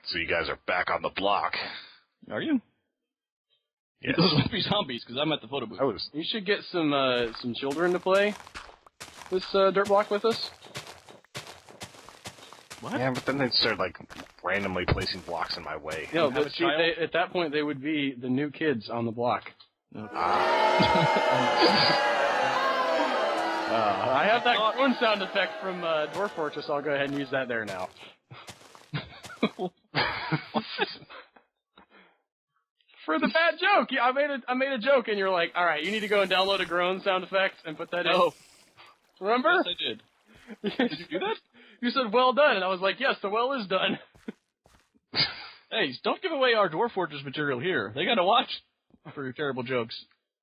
So you guys are back on the block. Are you? Yes. Those must be zombies, because I'm at the photo booth. You should get some children to play this dirt block with us. What? Yeah, but then they'd start, like, randomly placing blocks in my way. No, but see, at that point, they would be the new kids on the block. Okay. I have that groan sound effect from Dwarf Fortress. I'll go ahead and use that there now. For the bad joke, yeah, I made a joke, and you're like, all right, you need to go and download a groan sound effect and put that in. Remember? Yes, I did. Did you do that? You said, well done, and I was like, yes, the well is done. Hey, don't give away our Dwarf Fortress material here. They gotta watch for your terrible jokes.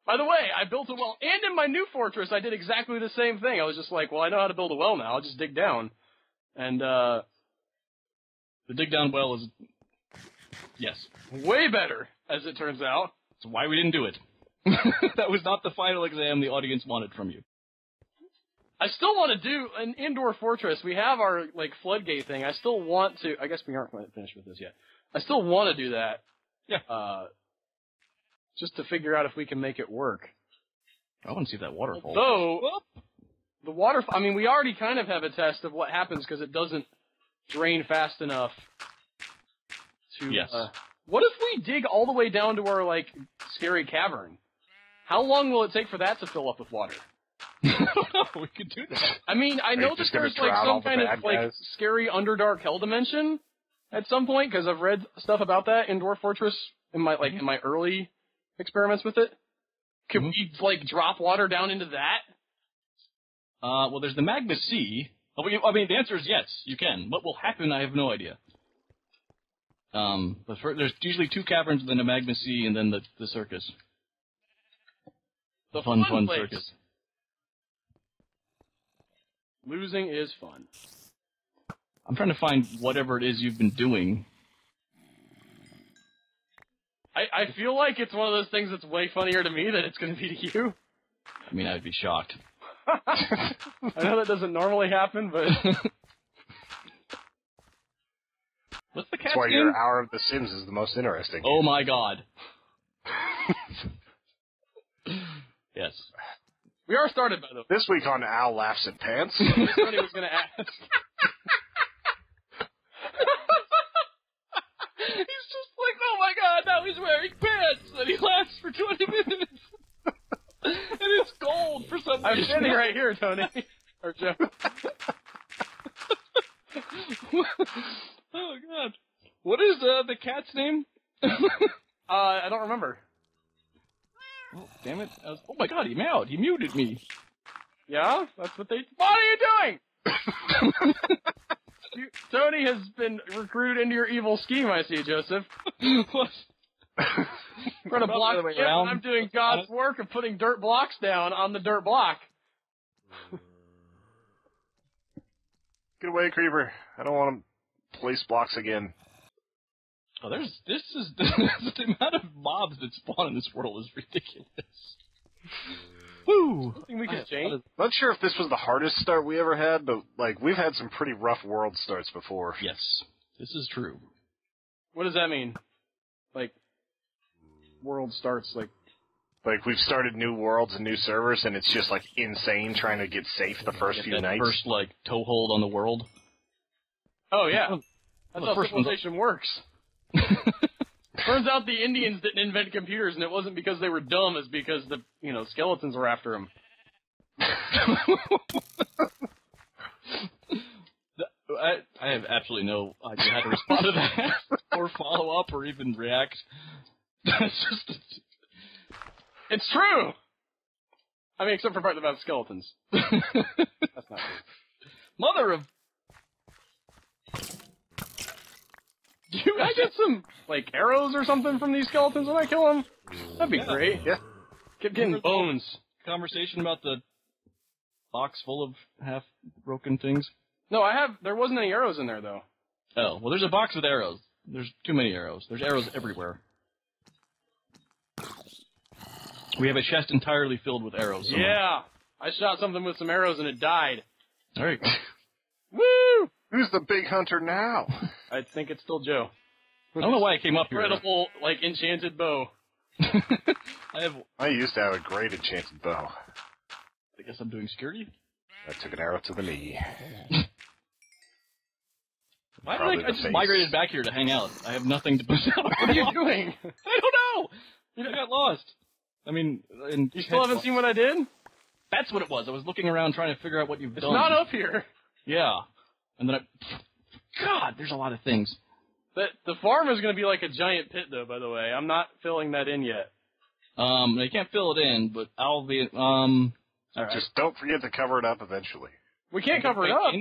By the way, I built a well, and in my new fortress, I did exactly the same thing. I was just like, well, I know how to build a well now. I'll just dig down. And, the dig down well is, yes, way better, as it turns out. that's why we didn't do it. That was not the final exam the audience wanted from you. I still want to do an indoor fortress. We have our, like, floodgate thing. I still want to, I guess we aren't finished with this yet. I still want to do that. Yeah. Just to figure out if we can make it work. I want to see that waterfall. So, the waterfall, I mean, we already kind of have a test of what happens because it doesn't drain fast enough to... Yes. What if we dig all the way down to our, like, scary cavern? How long will it take for that to fill up with water? We could do that. I mean, I know that there's, like, some kind of, like, scary Underdark hell dimension at some point, because I've read stuff about that in Dwarf Fortress in my, like, in my early experiments with it. Could we, like, drop water down into that? Well, there's the Magma Sea. I mean, the answer is yes, you can. What will happen, I have no idea. But there's usually two caverns, then a Magma Sea, and then the circus. The fun place. circus. Losing is fun. I'm trying to find whatever it is you've been doing. I feel like it's one of those things that's way funnier to me than it's going to be to you. I mean, I'd be shocked. I know that doesn't normally happen, but... What's the cat's That's why name? your Hour of the Sims is the most interesting. Oh my god. Yes. We are started, by the way. This week on Al Laughs at Pants. Somebody was going to ask. He's just like, oh my god, now he's wearing pants, and he lasts for 20 minutes. And it's gold for some reason. I'm standing right here, Tony. Or Joe. Oh god. What is the cat's name? I don't remember. Oh, damn it. Oh my god, he meowed. He muted me. Yeah? That's what they... What are you doing? Tony has been recruited into your evil scheme, I see, Joseph. What? Trying to block it, and I'm doing God's work of putting dirt blocks down on the dirt block. Get away, creeper. I don't want to place blocks again. Oh, the amount of mobs that spawn in this world is ridiculous. Woo! Something we could change. Not sure if this was the hardest start we ever had, but, like, we've had some pretty rough world starts before. Yes, this is true. What does that mean? Like, world starts, like... Like, we've started new worlds and new servers, and it's just, like, insane trying to get safe the first few nights. First, like, toehold on the world. Oh, yeah. That's how civilization works. Turns out the Indians didn't invent computers, and it wasn't because they were dumb, it's because the, skeletons were after them. I have absolutely no idea how to respond to that, or follow up, or even react. It's just... It's true! I mean, except for part about skeletons. That's not true. Mother of... Can I get some, like, arrows or something from these skeletons when I kill them? That'd be great. Yeah. Keep getting bones. Conversation about the box full of half-broken things? No, there wasn't any arrows in there, though. Oh, well, there's a box with arrows. There's too many arrows. There's arrows everywhere. We have a chest entirely filled with arrows. Somewhere. Yeah! I shot something with some arrows and it died. All right. Woo! Who's the big hunter now? I think it's still Joe. I don't know why I came up here. Incredible, like, enchanted bow. I used to have a great enchanted bow. I guess I'm doing security? I took an arrow to the knee. Why did I just migrated back here to hang out? I have nothing to push out. What are you doing? I don't know! I got lost. I mean... You still haven't seen what I did? That's what it was. I was looking around trying to figure out what you've done. It's not up here. Yeah. And then God, there's a lot of things. The farm is going to be like a giant pit, though, by the way. I'm not filling that in yet. I can't fill it in, but I'll be... all right. Just don't forget to cover it up eventually. We can't cover it up.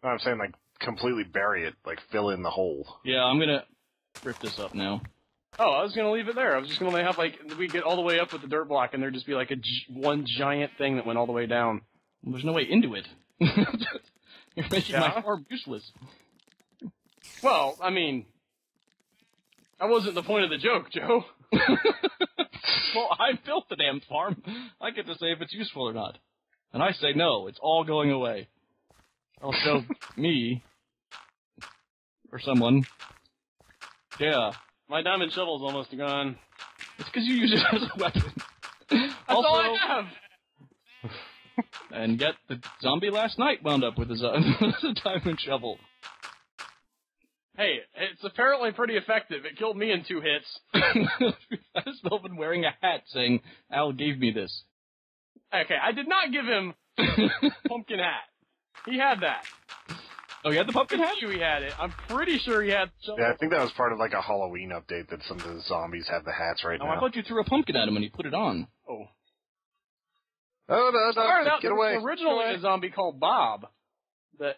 No, I'm saying, like, completely bury it. Like, fill in the hole. Yeah, I'm going to rip this up now. Oh, I was going to leave it there. I was just going to have, like, we get all the way up with the dirt block, and there'd just be, like, one giant thing that went all the way down. Well, there's no way into it. You're making my farm useless. Well, I mean, that wasn't the point of the joke, Joe. Well, I built the damn farm. I get to say if it's useful or not. And I say no, it's all going away. I'll show me or someone. Yeah. My diamond shovel's almost gone. It's because you use it as a weapon. That's also, all I have. And yet the zombie last night wound up with a diamond shovel. Hey, it's apparently pretty effective. It killed me in 2 hits. I was Melvin wearing a hat saying, Al gave me this. Okay, I did not give him pumpkin hat. He had that. Oh, he had the pumpkin hat? He had it. I'm pretty sure he had... Yeah, I think that was part of, like, a Halloween update that some of the zombies have the hats right now. I thought you threw a pumpkin at him and he put it on. Oh. Oh, no, get away. There was originally a zombie called Bob that,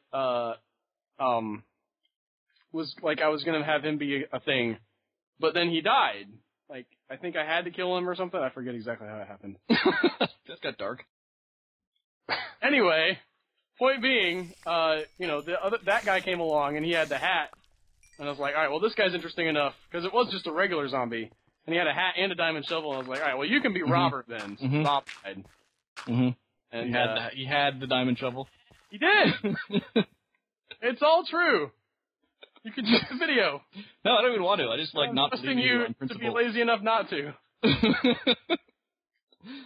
was, like, I was gonna have him be a thing, but then he died. Like, I think I had to kill him or something. I forget exactly how it happened. That got dark. Anyway, point being, that guy came along and he had the hat, and I was like, alright, well, this guy's interesting enough, because it was just a regular zombie, and he had a hat and a diamond shovel, and I was like, alright, well, you can be Robert then. Mm-hmm. Bob died. Mm-hmm. And he had the diamond shovel. He did! It's all true! You can check the video. No, I don't even want to. I just like not believing you on principle. To be lazy enough not to.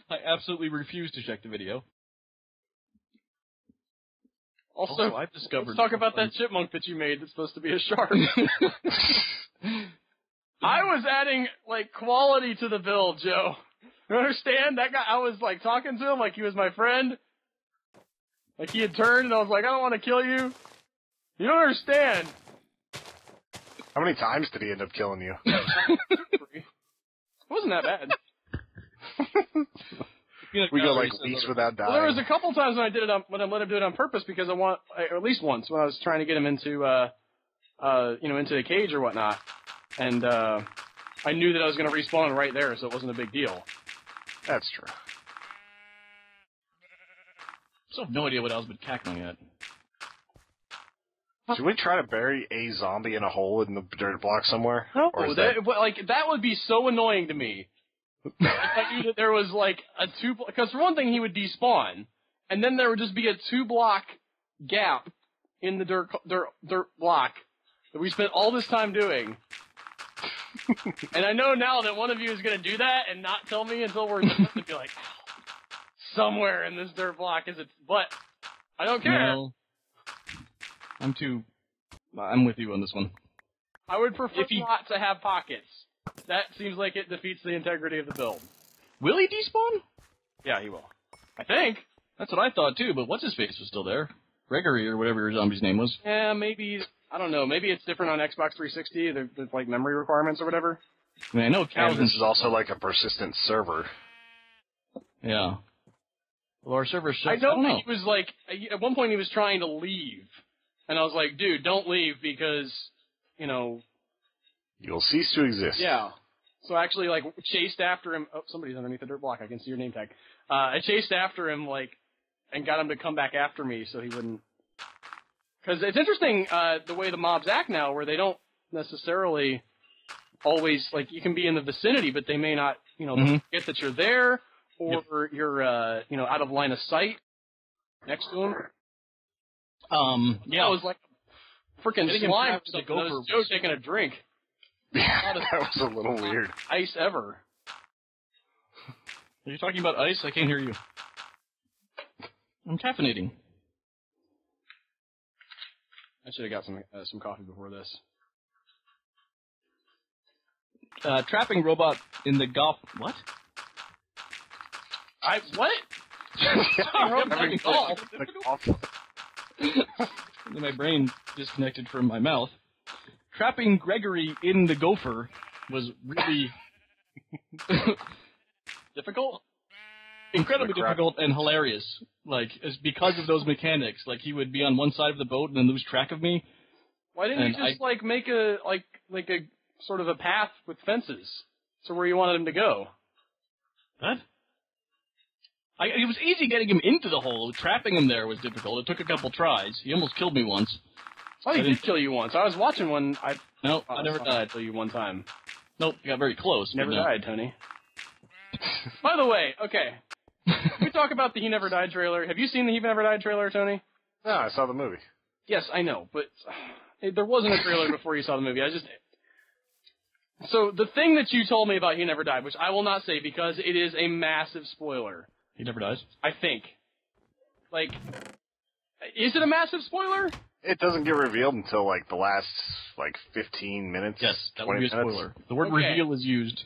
I absolutely refuse to check the video. Also I've discovered... Let's talk about that chipmunk that you made that's supposed to be a shark. I was adding, like, quality to the build, Joe. You understand? That guy, I was, like, talking to him like he was my friend. Like, he had turned, and I was like, I don't want to kill you. You don't understand. How many times did he end up killing you? It wasn't that bad. We go like weeks without dying. Well, there was a couple times when I let him do it on purpose because or at least once when I was trying to get him into, into the cage or whatnot, and I knew that I was going to respawn right there, so it wasn't a big deal. That's true. I still have no idea what Al's been cackling at. Should we try to bury a zombie in a hole in the dirt block somewhere? No, or that would be so annoying to me. If I knew that there was like a because for one thing he would despawn, and then there would just be a 2-block gap in the dirt block that we spent all this time doing. And I know now that one of you is going to do that and not tell me until we're done to be like, somewhere in this dirt block is it, but I don't care. No. I'm with you on this one. I would prefer not to have pockets. That seems like it defeats the integrity of the build. Will he despawn? Yeah, he will. I think. That's what I thought too, but what's-his-face was still there. Gregory or whatever your zombie's name was. Yeah, maybe, I don't know, maybe it's different on Xbox 360, there's like memory requirements or whatever. I mean, I know this is also like a persistent server. Yeah. Well, our server I know he was like, at one point he was trying to leave. And I was like, dude, don't leave because, you'll cease to exist. Yeah. So I actually, like, chased after him. Oh, somebody's underneath the dirt block. I can see your name tag. I chased after him, like, and got him to come back after me so he wouldn't. Because it's interesting the way the mobs act now, where they don't necessarily always, like, you can be in the vicinity, but they may not, get that you're there, or you're, out of line of sight next to them. Yeah. It was like freaking slime. Joe taking a drink. Yeah, that was a little weird. Ice ever. Are you talking about ice? I can't hear you. I'm caffeinating. I should have got some coffee before this. Trapping robot in the golf. What? What? Trapping golf. My brain disconnected from my mouth. Trapping Gregory in the gopher was really difficult? Incredibly difficult and hilarious. Like, it's because of those mechanics. Like, he would be on one side of the boat and then lose track of me. Why didn't you just make a sort of a path with fences to where you wanted him to go? What? It was easy getting him into the hole. Trapping him there was difficult. It took a couple tries. He almost killed me once. Oh, he did kill you once. I was watching one. I never died. Kill you one time. Nope, you got very close. Never died, Tony. By the way, okay. We talk about the He Never Died trailer. Have you seen the He Never Died trailer, Tony? No, I saw the movie. Yes, I know, but there wasn't a trailer before you saw the movie. So the thing that you told me about He Never Died, which I will not say because it is a massive spoiler. He never dies? I think. Like, is it a massive spoiler? It doesn't get revealed until, like, the last, 15 minutes. Yes, that would be a spoiler. Minutes. The word reveal is used.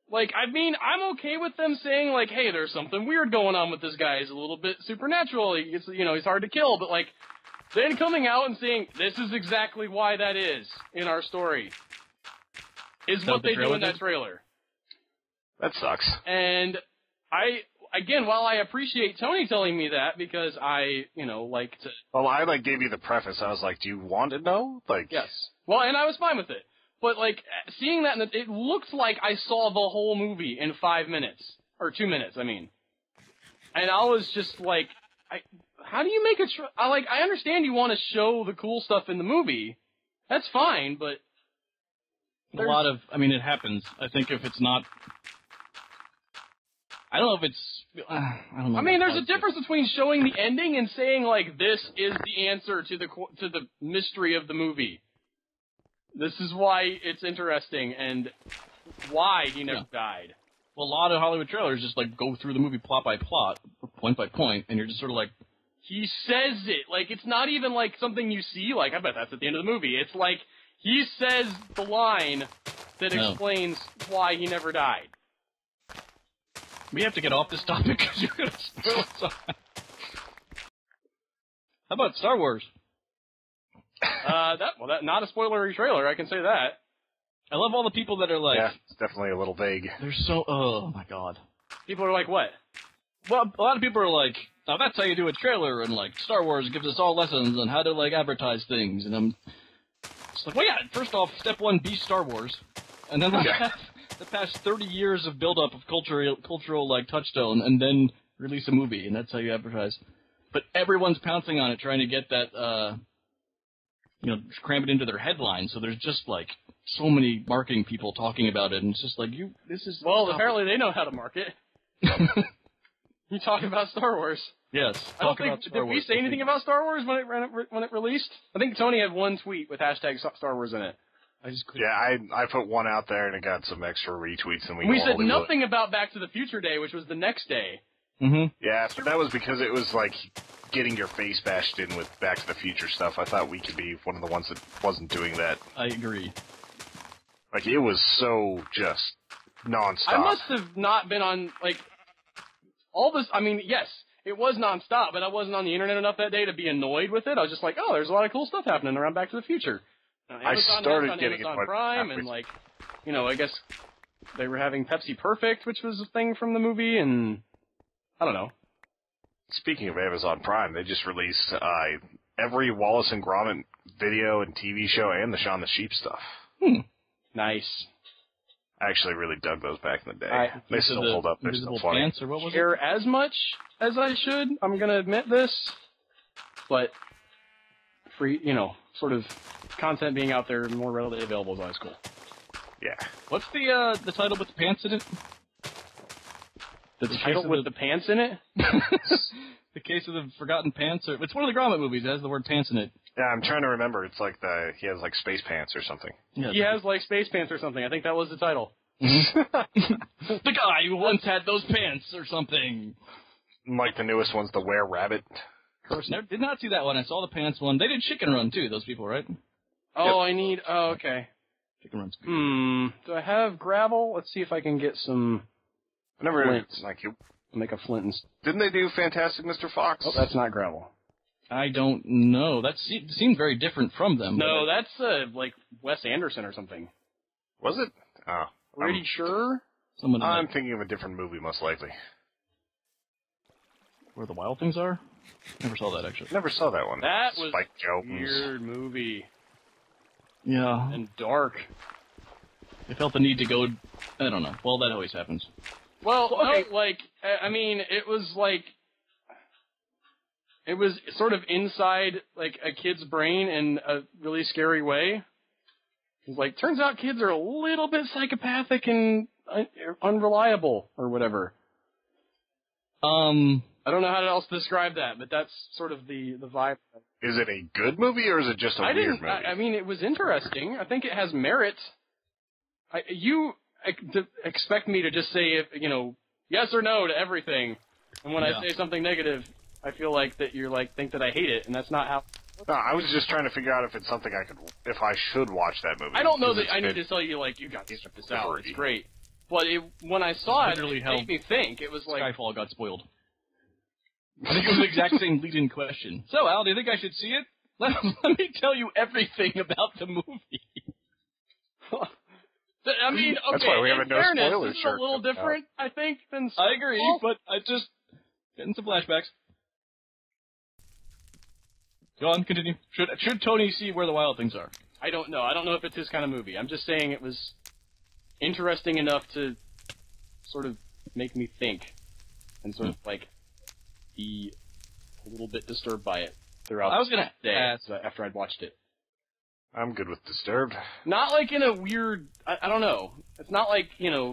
Like, I mean, I'm okay with them saying, like, hey, there's something weird going on with this guy. He's a little bit supernatural. He's hard to kill. But, like, then coming out and saying, this is exactly why that is in our story, is what they do in that trailer. That sucks. And again, while I appreciate Tony telling me that, because I, like to... Well, I, gave you the preface. I was like, do you want to know? Yes. Well, and I was fine with it. But, seeing that, it looked like I saw the whole movie in 5 minutes. Or 2 minutes, I mean. And I was just like, how do you make I understand you want to show the cool stuff in the movie. That's fine, but... it happens. I think if it's not... I don't know if it's... I don't know. I mean, there's a difference between showing the ending and saying, this is the answer to the mystery of the movie. This is why it's interesting and why he never died. Well, a lot of Hollywood trailers just, go through the movie plot by plot, point by point, and you're just sort of like... He says it. It's not even, something you see. I bet that's at the end of the movie. It's he says the line that explains why he never died. We have to get off this topic because you're going to spoil it. How about Star Wars? That not a spoilery trailer, I can say that. I love all the people that are yeah, it's definitely a little vague. They're so, oh my god. People are like, what? Well, a lot of people are like, now that's how you do a trailer, and Star Wars gives us all lessons on how to advertise things, and I'm just like, well yeah, first off, step one, be Star Wars, and then the past 30 years of build-up of cultural touchstone, and then release a movie, and that's how you advertise. But everyone's pouncing on it, trying to get that, cram it into their headline, so there's just, so many marketing people talking about it, and it's just this is... Well, apparently they know how to market. You talking about Star Wars. Yes, did we say anything about Star Wars when it released? I think Tony had one tweet with hashtag Star Wars in it. I put one out there and it got some extra retweets, and we said nothing about Back to the Future Day, which was the next day. Mm-hmm. Yeah, but that was because it was getting your face bashed in with Back to the Future stuff. I thought we could be one of the ones that wasn't doing that. I agree. It was so just nonstop. I must have not been on all this. I mean, yes, it was nonstop, but I wasn't on the internet enough that day to be annoyed with it. I was just like, oh, there's a lot of cool stuff happening around Back to the Future. I started getting Amazon Prime, and I guess they were having Pepsi Perfect, which was a thing from the movie, and I don't know. Speaking of Amazon Prime, they just released every Wallace and Gromit video and TV show and the Shaun the Sheep stuff. Nice. I actually really dug those back in the day. They still hold up. They're still funny. Pants, or what was it? As much as I should. I'm going to admit this, but free, sort of content being out there more readily available is always cool. Yeah. What's the title with the pants in it? The title with the pants in it? The Case of the Forgotten Pants? It's one of the Gromit movies that has the word pants in it. Yeah, I'm trying to remember. It's like he has like space pants or something. Yeah, he has like space pants or something. I think that was the title. The guy who once had those pants or something. Like the newest one's the Were Rabbit. Of course, did not see that one. I saw the pants one. They did Chicken Run too. Those people, right? Oh, yep. Okay. Chicken Run's good. Do I have gravel? Let's see if I can get some. Flints. Like you make a flint and. Didn't they do Fantastic Mr. Fox? Oh, that's not gravel. I don't know. That seemed very different from them. No, that's like Wes Anderson or something. Was it? Oh. Pretty sure? I'm thinking of a different movie, most likely. Where the Wild Things Are? Never saw that, actually. Never saw that one. That was Spike a weird movie. Yeah. And dark. I felt the need to go... I don't know. Well, that always happens. Well, okay. No, like, I mean, it was like... It was sort of inside, like, a kid's brain in a really scary way. It's like, turns out kids are a little bit psychopathic and unreliable, or whatever. I don't know how else to describe that, but that's sort of the vibe. Is it a good movie, or is it just a weird movie? I mean, it was interesting. I think it has merit. You expect me to just say, yes or no to everything, and when I say something negative, I feel like that you're like, think that I hate it, and that's not how... No, I was just trying to figure out if it's something if I should watch that movie. I don't know that I need to tell you, like, you got to check this out. It's great. But when I saw it made me think. It was like... Skyfall got spoiled. I think it was the exact same lead-in question. So, Al, do you think I should see it? Let me tell you everything about the movie. I mean, okay, that's why we have a no spoilers this is shirt a little different, I think, than... I agree, but I just... Getting some flashbacks. Go on, continue. Should Tony see Where the Wild Things Are? I don't know. I don't know if it's his kind of movie. I'm just saying it was interesting enough to sort of make me think and sort of, like, be a little bit disturbed by it throughout the day after I'd watched it. I'm good with disturbed. Not like in a weird... I don't know. It's not like,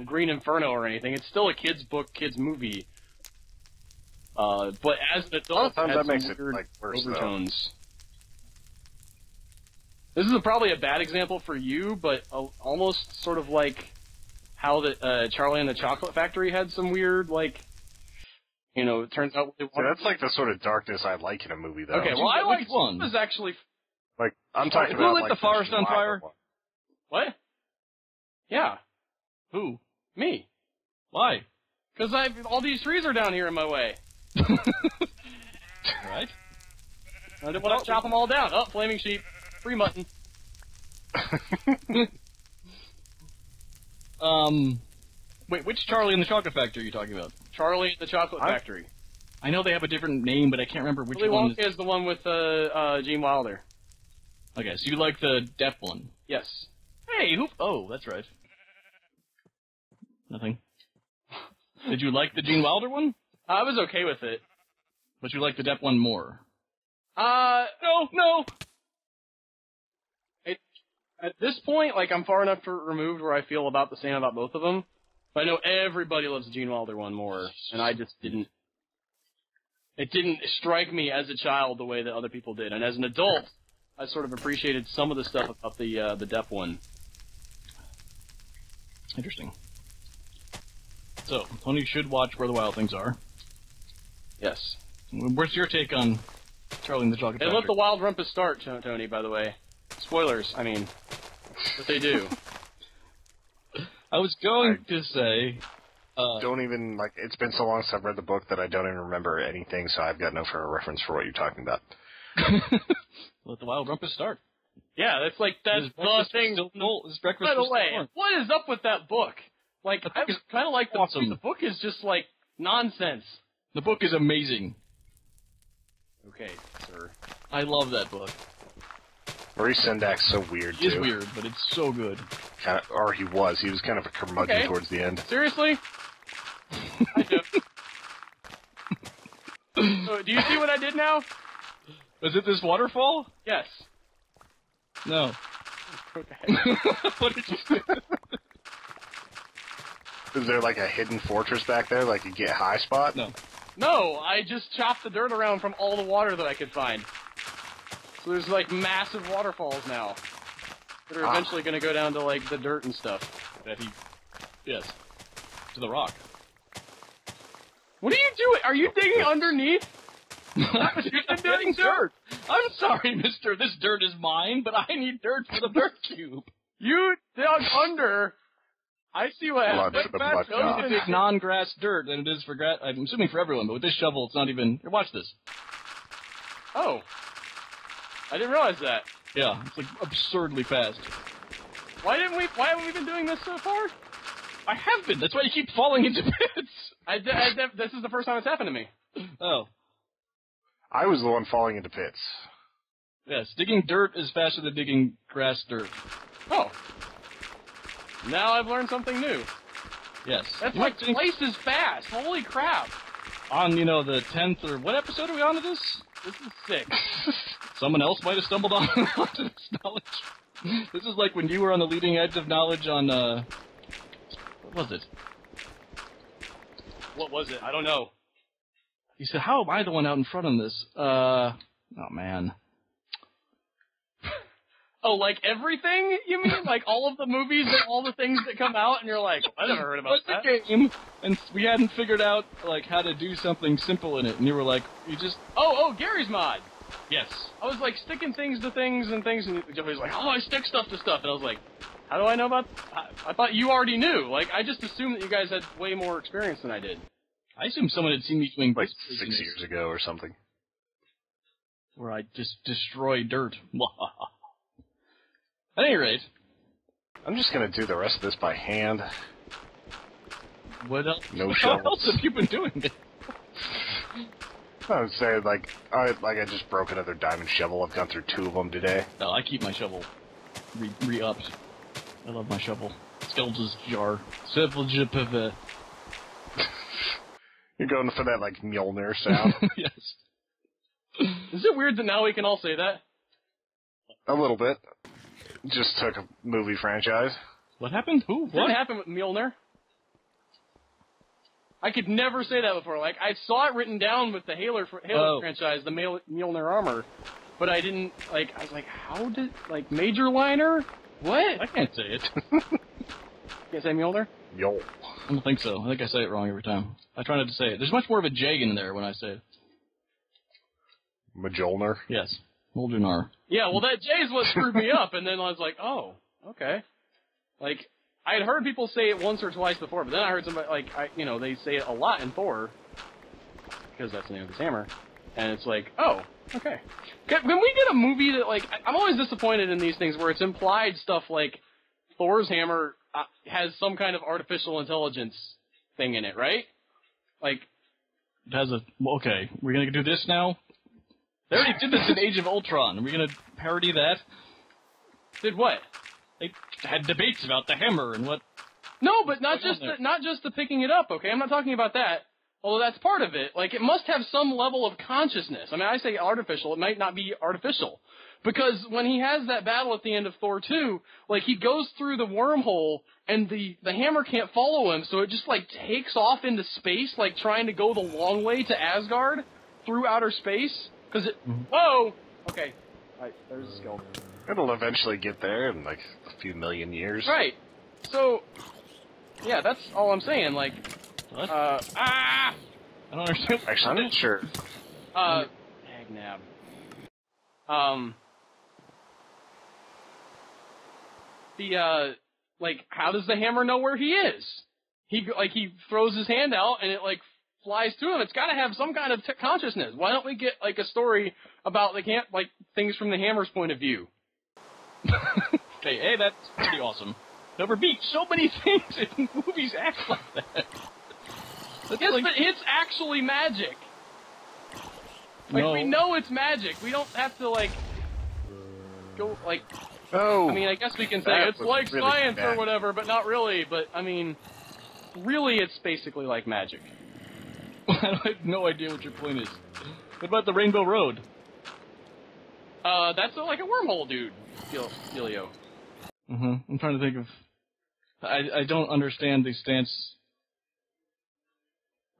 Green Inferno or anything. It's still a kid's book, kid's movie. But as an adult, sometimes that makes weird it like worse overtones. This is probably a bad example for you, but almost sort of like how the Charlie and the Chocolate Factory had some weird, like, it turns out... that's like the sort of darkness I like in a movie, though. Okay, well, I like one. This is actually... Like, I'm talking about... Who lit the forest on fire? What? Yeah. Who? Me. Why? Because all these trees are down here in my way. Right. I didn't want to chop them all down. Oh, flaming sheep. Free mutton. Wait, which Charlie and the Chocolate Factory are you talking about? Charlie and the Chocolate Factory. I know they have a different name, but I can't remember which Willy one. Wonka is the one with Gene Wilder. Okay, so you like the deaf one? Yes. Hey, who... Oh, that's right. Nothing. Did you like the Gene Wilder one? I was okay with it. But you like the deaf one more? No. At this point, like, I'm far enough removed where I feel about the same about both of them. But I know everybody loves the Gene Wilder one more, and I just didn't. It didn't strike me as a child the way that other people did, and as an adult, I sort of appreciated some of the stuff about the deaf one. Interesting. So, Tony should watch Where the Wild Things Are. Yes. What's your take on Charlie and the Chocolate Factory? They let the wild rumpus start, Tony, by the way. Spoilers, I mean. But they do. I was going to say... don't even, like, it's been so long since I've read the book that I don't even remember anything, so I've got no reference for what you're talking about. Let the wild rumpus start. Yeah, that's like, that's the thing. By the way, what is up with that book? Like, I kind of like awesome. The book is just, like, nonsense. The book is amazing. Okay, sir. I love that book. Maurice Sendak's so weird, too. He is weird, but it's so good. Or he was. He was kind of a curmudgeon towards the end. Seriously? I do. So, do you see what I did now? Was it this waterfall? Yes. No. Okay. What did you do? Is there like a hidden fortress back there, like a get high spot? No. No, I just chopped the dirt around from all the water that I could find. So there's like massive waterfalls now that are eventually going to go down to like the dirt and stuff. Yes, to the rock. What are you doing? Are you digging underneath? You've been doing dirt. I'm sorry, mister. This dirt is mine, but I need dirt for the dirt cube. You dug under. I see what happened. It's to dig non-grass dirt than it is for grass. I'm assuming for everyone, but with this shovel, it's not even. Here, watch this. Oh, I didn't realize that. Yeah, it's like absurdly fast. Why haven't we been doing this so far? I have been. That's why you keep falling into pits. This is the first time it's happened to me. Oh. I was the one falling into pits. Yes, digging dirt is faster than digging grass dirt. Oh. Now I've learned something new. Yes. That's like twice as fast. Holy crap. On, the 10th or what episode are we on to this? This is 6. Someone else might have stumbled onto this knowledge. This is like when you were on the leading edge of knowledge on, what was it? What was it? I don't know. You said, how am I the one out in front on this? Oh, man. Oh, like everything, you mean? Like all of the movies and all the things that come out, and you're like, I never heard about that. It's a game, and we hadn't figured out, like, how to do something simple in it, and you were like, you just... Oh, Gary's mod! Yes. I was, like, sticking things to things, and Joey's like, oh, I stick stuff to stuff, and I was like, how do I know about... I thought you already knew. Like, I just assumed that you guys had way more experience than I did. I assumed someone had seen me doing... Like 6 years ago or something. Where I just destroy dirt. At any rate... I'm just gonna do the rest of this by hand. What else? No How shovels. else have you been doing it? I would say, I just broke another diamond shovel. I've gone through 2 of them today. No, I keep my shovel re-upped. I love my shovel. Skeleton's jar. You're going for that, like, Mjölnir sound? Yes. Is it weird that now we can all say that? A little bit. Just took a movie franchise. What happened? Who? What? Didn't happen with Mjölnir. I could never say that before. Like, I saw it written down with the Halo franchise, the Mjölnir armor, but I didn't, I was like, how did, Major Liner? What? I can't say it. Can't say Mjölnir? Mjol. I don't think so. I think I say it wrong every time. I try not to say it. There's much more of a J in there when I say it. Mjölnir? Yes. Mjölnir. Yeah, well, that J is what screwed me up, and then I was like, oh, okay. I had heard people say it once or twice before, but then I heard somebody, they say it a lot in Thor, because that's the name of his hammer, and it's like, oh, okay. Can we get a movie that, I'm always disappointed in these things where it's implied stuff like Thor's hammer has some kind of artificial intelligence thing in it, right? It has okay, we're gonna do this now? They already did this in Age of Ultron. Are we gonna parody that? Did what? They had debates about the hammer and what... No, but not just the picking it up, okay? I'm not talking about that. Although that's part of it. It must have some level of consciousness. I mean, I say artificial. It might not be artificial. Because when he has that battle at the end of Thor 2, he goes through the wormhole, and the hammer can't follow him, so it just, takes off into space, trying to go the long way to Asgard through outer space. Because it... Mm-hmm. Whoa! Okay. Alright, there's a skill. It'll eventually get there in, a few million years. Right. So... Yeah, that's all I'm saying, What? I don't understand. Actually, I'm not sure. Agnab. How does the hammer know where he is? He throws his hand out, and it, flies to him. It's gotta have some kind of consciousness. Why don't we get, a story about, things from the hammer's point of view? Okay, hey, that's pretty awesome. Never beat so many things in movies act like that. Yes, but it's actually magic. No. We know it's magic. We don't have to, go, Oh! I mean, I guess we can say it's really science bad. or whatever, but not really. But, I mean, really it's basically like magic. I have no idea what your point is. What about the Rainbow Road? That's a wormhole, dude. Dealio. Mm-hmm. I'm trying to think of... I don't understand the stance...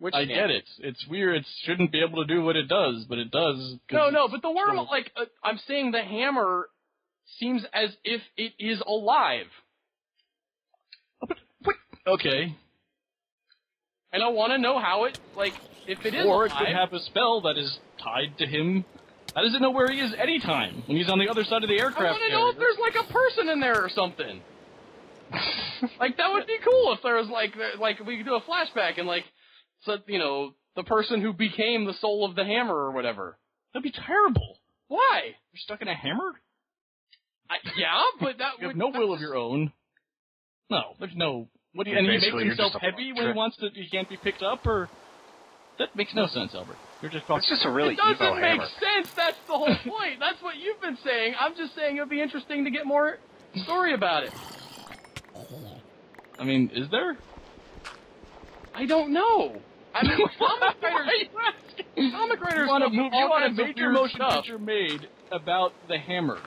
Which I get it. It's weird. It shouldn't be able to do what it does, but it does. No, but the worm, I'm saying the hammer seems as if it is alive. Okay. And I want to know how it, if it is Or alive. it could have a spell that is tied to him. How does it know where he is anytime when he's on the other side of the aircraft I want to know if there's, a person in there or something. That would be cool if there was, we could do a flashback and, so, the person who became the soul of the hammer or whatever. That'd be terrible. Why? You're stuck in a hammer? Yeah, but that you have no will of your own. No, there's no... What do you, and he makes himself heavy when he wants to... He can't be picked up, or... That makes no sense, Albert. You're just talking... It's just a really It doesn't make hammer. sense! That's the whole point! That's what you've been saying! I'm just saying it would be interesting to get more story about it. I mean, is there? I don't know! I mean, comic writers want a major motion stuff. picture made about the hammer.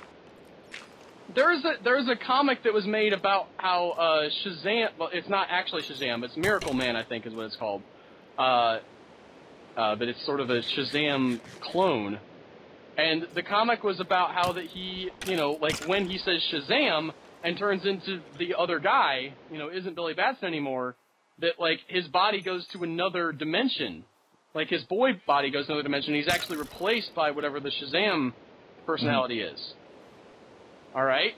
There's a comic that was made about how Shazam. Well, it's not actually Shazam. It's Miracle Man, I think, is what it's called. But it's sort of a Shazam clone. And the comic was about how that he, when he says Shazam and turns into the other guy, isn't Billy Batson anymore. That his body goes to another dimension. His boy body goes to another dimension. He's actually replaced by whatever the Shazam personality is. Alright?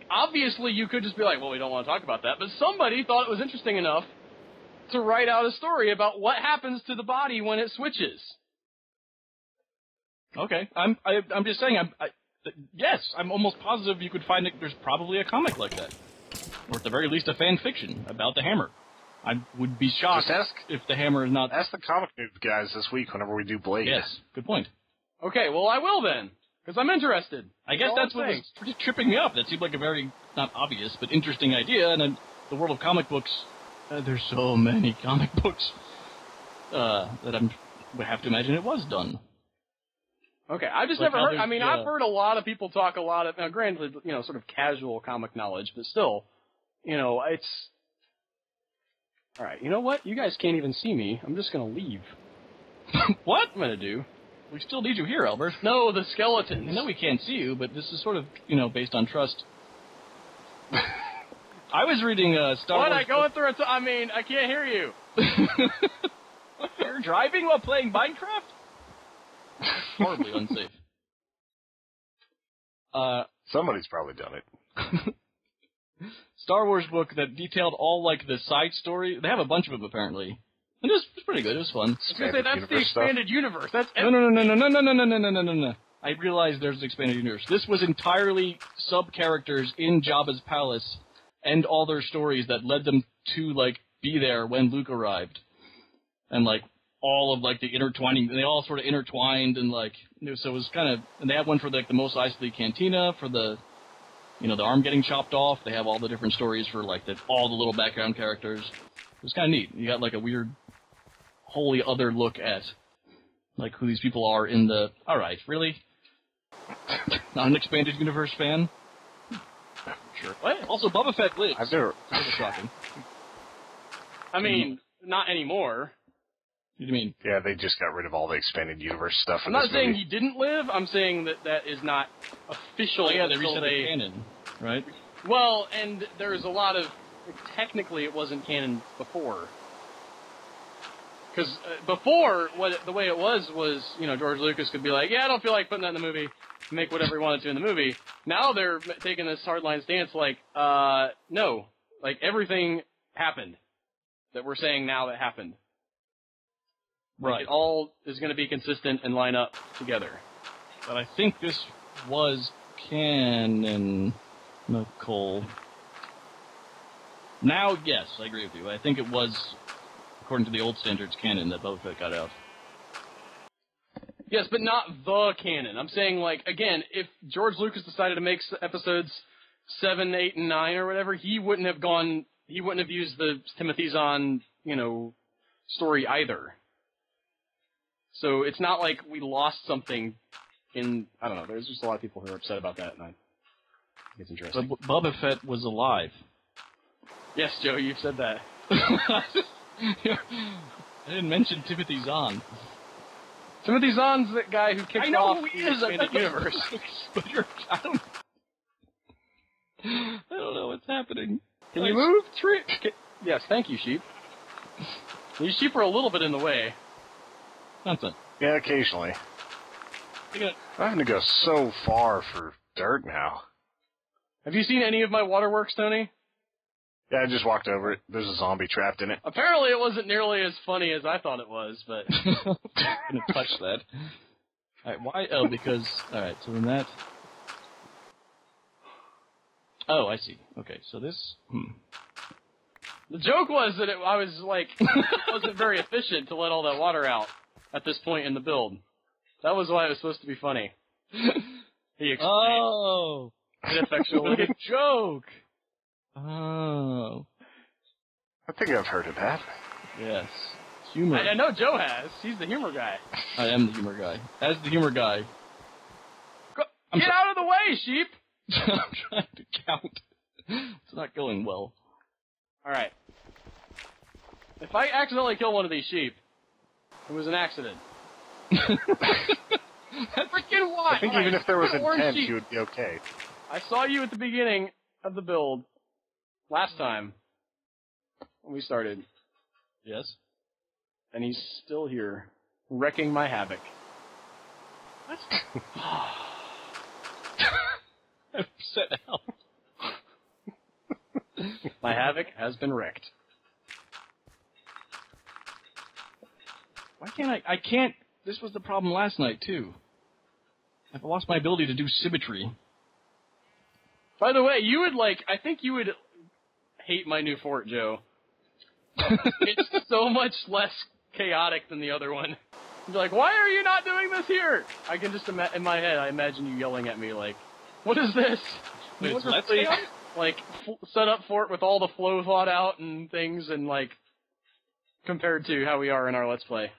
Obviously, you could just be like, well, we don't want to talk about that. But somebody thought it was interesting enough to write out a story about what happens to the body when it switches. Okay. I'm just saying, yes, I'm almost positive you could find it. There's probably a comic like that. Or at the very least, a fan fiction about the hammer. I would be shocked if the hammer is not... Ask the comic guys this week whenever we do Blade. Yes, good point. Okay, well, I will then. Because I'm interested. I guess that's what was tripping me up. That seemed like a very, not obvious, but interesting idea. And in the world of comic books, there's so many comic books that I would have to imagine it was done. Okay, I've just never heard... I mean, I've heard a lot of people talk a lot of... Now, granted, sort of casual comic knowledge, but still, it's... Alright, you know what? You guys can't even see me. I'm just gonna leave. What? I'm gonna do... We still need you here, Albert. No, the skeletons. I know we can't see you, but this is sort of, based on trust. I was reading Star Wars... What? I going through I can't hear you. You're driving while playing Minecraft? That's horribly unsafe. Somebody's probably done it. Star Wars book that detailed all, the side story. They have a bunch of them, apparently. And it was pretty good. It was fun. I was gonna say, that's the expanded universe. That's No. I realized there's an expanded universe. This was entirely sub-characters in Jabba's palace and all their stories that led them to, be there when Luke arrived. And, all of, the intertwining, they all sort of intertwined and, so it was kind of, and they have one for, the Mos Eisley Cantina, for the, the arm getting chopped off. They have all the different stories for, all the little background characters. It was kind of neat. You got, a weird, wholly other look at, who these people are in the... Alright, really? Not an expanded universe fan? Sure. What? Also, Boba Fett lives. I've never... That was shocking. I mean, not anymore. What do you mean? Yeah, they just got rid of all the expanded universe stuff. I'm not saying he didn't live. I'm saying that is not official. Yeah, they reset the canon, right? Well, and there's a lot of... Technically, it wasn't canon before. Because before, the way it was, George Lucas could be like, yeah, I don't feel like putting that in the movie, make whatever he wanted to in the movie. Now they're taking this hardline stance no. Everything happened that we're saying now that happened. Right. It all is going to be consistent and line up together. But I think this was canon, Nicole. Now, yes, I agree with you. I think it was, according to the old standards, canon that Boba Fett got out. Yes, but not the canon. I'm saying, again, if George Lucas decided to make episodes 7, 8, and 9 or whatever, he wouldn't have used the Timothy Zahn, story either. So it's not like we lost something in... I don't know, there's just a lot of people who are upset about that, and I think it's interesting. But Boba Fett was alive. Yes, Joe, you've said that. I didn't mention Timothy Zahn. Timothy Zahn's the guy who kicks off who he the is. expanded universe. I don't know what's happening. Can you move, tree? Yes, thank you, sheep. These sheep are a little bit in the way. Nonsense. Yeah, occasionally. I'm having to go so far for dirt now. Have you seen any of my waterworks, Tony? Yeah, I just walked over it. There's a zombie trapped in it. Apparently it wasn't nearly as funny as I thought it was, but... I'm gonna touch that. Alright, why? Oh, because... Alright, so then that... Oh, I see. Okay, so this... The joke was that I was, like, wasn't very efficient to let all that water out at this point in the build. That was why it was supposed to be funny. He explained. Oh! Ineffectually. What a joke! Oh. I think I've heard of that. Yes. Humor. I know Joe has. He's the humor guy. I am the humor guy. As the humor guy... Get out of the way, sheep! I'm trying to count. It's not going well. Alright. If I accidentally kill one of these sheep, it was an accident. Freaking why? I think even if there was intent, you would be okay. I saw you at the beginning of the build last time when we started. Yes? And he's still here, wrecking my havoc. What? I'm upset out. My havoc has been wrecked. Why can't I can't... This was the problem last night, too. I've lost my ability to do symmetry. By the way, you would I think you would hate my new fort, Joe. It's so much less chaotic than the other one. You'd be like, why are you not doing this here? I can just, in my head, I imagine you yelling at me like, what is this? Wait, it's less chaotic? Set up fort with all the flow thought out and things and, compared to how we are in our Let's Play.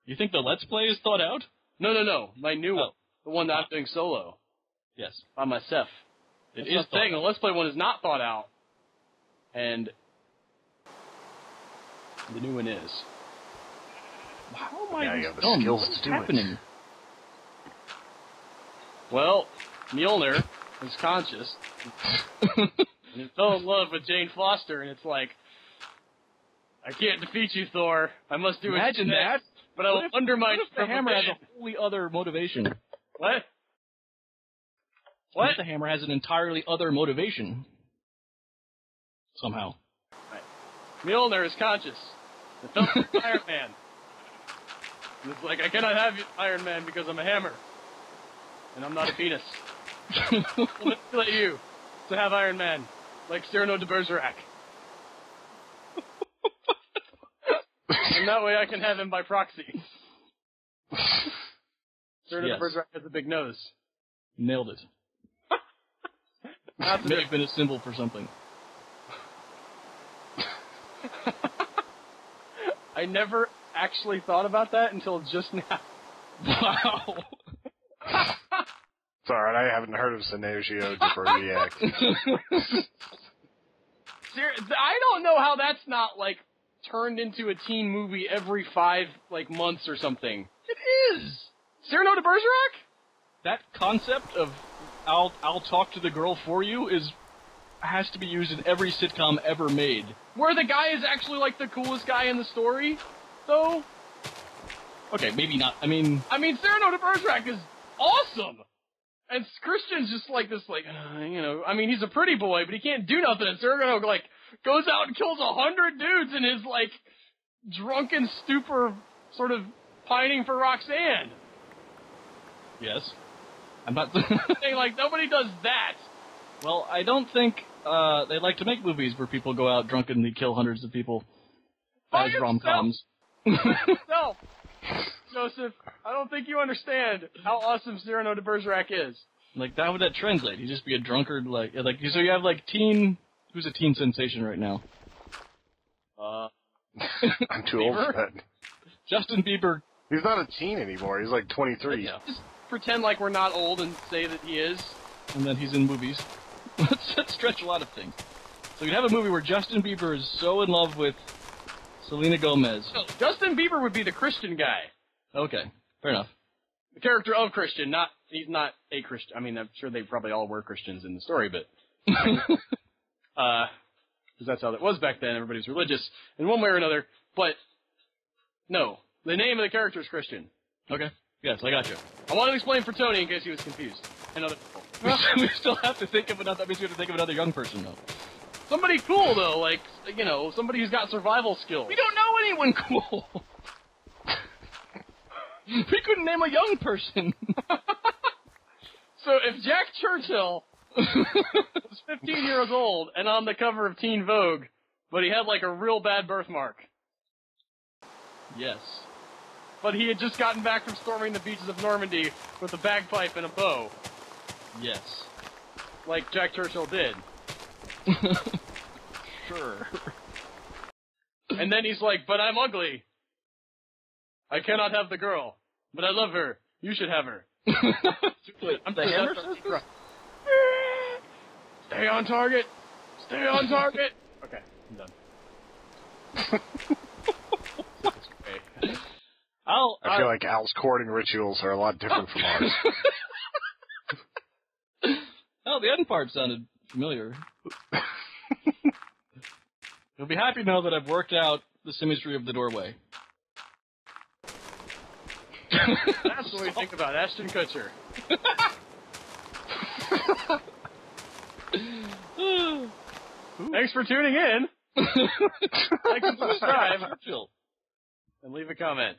You think the Let's Play is thought out? No. My new one. The one that I'm doing solo. Yes. By myself. It is saying the Let's Play one is not thought out. And the new one is. How am I you have the skills to do happening? it. Well, Mjölnir is conscious. And he fell in love with Jane Foster, and it's like, I can't defeat you, Thor. I must do it. Imagine that. But I will undermine the hammer has a wholly other motivation. What? What? The hammer has an entirely other motivation. Somehow. Right. Mjölnir is conscious. It fell for Iron Man. And it's like, I cannot have Iron Man because I'm a hammer. And I'm not a penis. I'll manipulate you to have Iron Man, like Cyrano de Bergerac. And that way I can have him by proxy. Cyrano de Bergerac has a big nose. Nailed it. That may have been a symbol for something. I never actually thought about that until just now. Wow. It's alright, I haven't heard of Synergio de Bergerac. I don't know how that's not, turned into a teen movie every 5, months or something. It is! Cyrano de Bergerac? That concept of I'll talk to the girl for you has to be used in every sitcom ever made. Where the guy is actually, the coolest guy in the story, though? Okay, maybe not. I mean, Cyrano de Bergerac is awesome! And Christian's just he's a pretty boy, but he can't do nothing. And Cyrano, goes out and kills 100 dudes in his, drunken stupor, sort of pining for Roxanne. Yes. I'm not saying, nobody does that. Well, I don't think they like to make movies where people go out drunkenly kill hundreds of people as rom-coms. No, Joseph, I don't think you understand how awesome Cyrano de Bergerac is. How would that translate? He'd just be a drunkard, so you have, teen... Who's a teen sensation right now? I'm too old for that. Justin Bieber. He's not a teen anymore. He's 23. Yeah. Just pretend like we're not old and say that he is. And then he's in movies. Let's stretch a lot of things. So you'd have a movie where Justin Bieber is so in love with Selena Gomez. No, Justin Bieber would be the Christian guy. Okay, fair enough. The character of Christian, he's not a Christian. I mean, I'm sure they probably all were Christians in the story, but because that's how it was back then. Everybody's religious in one way or another. But no, the name of the character is Christian. Okay. Yes, I got you. I wanted to explain for Tony in case he was confused. And other people. We still have to think of another. That means we have to think of another young person, though. Somebody cool though, like somebody who's got survival skills. We don't know anyone cool. We couldn't name a young person. So if Jack Churchill was 15 years old and on the cover of Teen Vogue, but he had like a real bad birthmark. Yes. But he had just gotten back from storming the beaches of Normandy with a bagpipe and a bow. Yes. Like Jack Churchill did. Sure. And then he's like, but I'm ugly. I cannot have the girl. But I love her. You should have her. Wait, I'm the Hammer Sisters? Stay on target. Stay on target. Okay, I'm done. I feel like Al's courting rituals are a lot different from ours. Oh, the end part sounded familiar. You'll be happy to know that I've worked out the symmetry of the doorway. That's what we think about Ashton Kutcher. Thanks for tuning in. Like and subscribe. And leave a comment.